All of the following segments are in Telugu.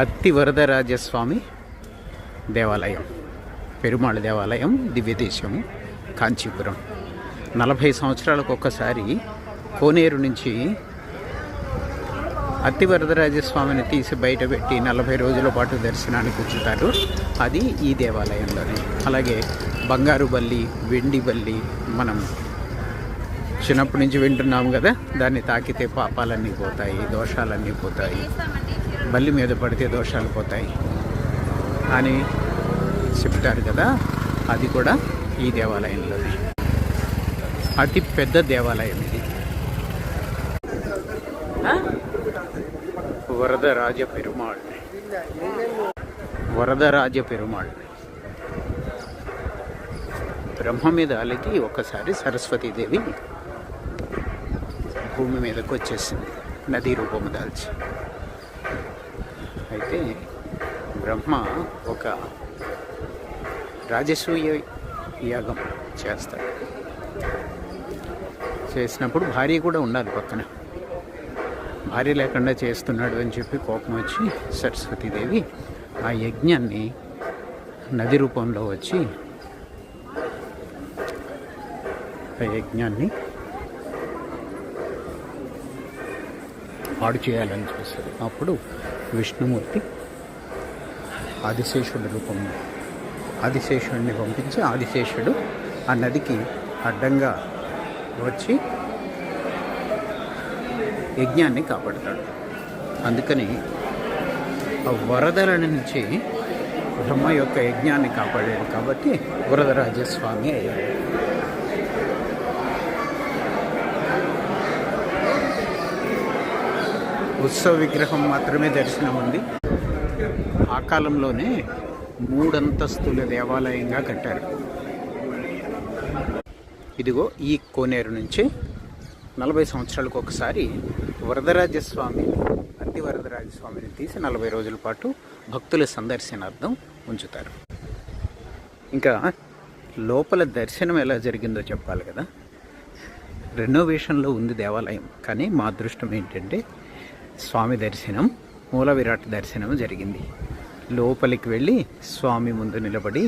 అత్తివరదరాజస్వామి దేవాలయం, పెరుమాళ్ దేవాలయం, దివ్యదేశము, కాంచీపురం. 40 సంవత్సరాలకు ఒక్కసారి కోనేరు నుంచి అత్తివరదరాజస్వామిని తీసి బయటపెట్టి 40 రోజుల పాటు దర్శనానికి ఉంచుతారు. అది ఈ దేవాలయంలోనే. అలాగే బంగారు బల్లి, వెండి బల్లి మనం చిన్నప్పటి నుంచి వింటున్నాము కదా, దాన్ని తాకితే పాపాలన్నీ పోతాయి, దోషాలన్నీ పోతాయి, బల్లి మీద పడితే దోషాలు పోతాయి అని చెప్తారు కదా, అది కూడా ఈ దేవాలయంలోనే. అతి పెద్ద దేవాలయం ఇది. వరదరాజ పెరుమాళ్, వరదరాజ పెరుమాళ్. బ్రహ్మ మీద అలిగి ఒకసారి సరస్వతీదేవి భూమి మీదకి వచ్చేసింది, నదీ రూపము దాల్చి. అయితే బ్రహ్మ ఒక రాజసూయ యాగం చేస్తాడు. చేసినప్పుడు భార్య కూడా ఉండాలి పక్కన. భార్య లేకుండా చేస్తున్నాడు అని చెప్పి కోపం వచ్చి సరస్వతీదేవి ఆ యజ్ఞాన్ని నది రూపంలో వచ్చి ఆ యజ్ఞాన్ని పాడు చేయాలని చూస్తారు. అప్పుడు విష్ణుమూర్తి ఆదిశేషుడి రూపంలో ఆదిశేషుడిని పంపించి ఆదిశేషుడు ఆ నదికి అడ్డంగా వచ్చి యజ్ఞాన్ని కాపాడుతాడు. అందుకని ఆ వరదల నుంచి బ్రహ్మ యొక్క యజ్ఞాన్ని కాపాడాడు కాబట్టి వరదరాజస్వామి అయ్యాడు. ఉత్సవ విగ్రహం మాత్రమే దర్శనం ఉంది. ఆ కాలంలోనే 3 అంతస్తుల దేవాలయంగా కట్టారు. ఇదిగో ఈ కోనేరు నుంచి 40 సంవత్సరాలకు ఒకసారి వరదరాజస్వామి, అత్తివరదరాజస్వామిని తీసి 40 రోజుల పాటు భక్తుల సందర్శనార్థం ఉంచుతారు. ఇంకా లోపల దర్శనం ఎలా జరిగిందో చెప్పాలి కదా. రెనోవేషన్లో ఉంది దేవాలయం, కానీ మా అదృష్టం ఏంటంటే స్వామి దర్శనం, మూల విరాట్ దర్శనం జరిగింది. లోపలికి వెళ్ళి స్వామి ముందు నిలబడి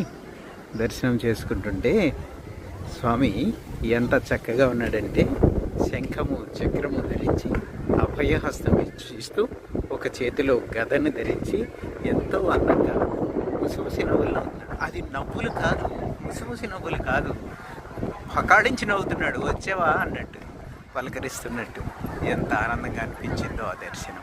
దర్శనం చేసుకుంటుంటే స్వామి ఎంత చక్కగా ఉన్నాడంటే శంఖము చక్రము ధరించి అభయహస్తం ఇస్తూ ఒక చేతిలో గదను ధరించి ఎంతో అందంగా ముసిముసి నవ్వుల్లో ఉన్నాడు. అది నవ్వులు కాదు, ముసిముసి నవ్వులు కాదు, పకాడించి నవ్వుతున్నాడు. వచ్చేవా అన్నట్టు, పలకరిస్తున్నట్టు. ఎంత ఆనందంగా అనిపించిందో ఆ దర్శనం.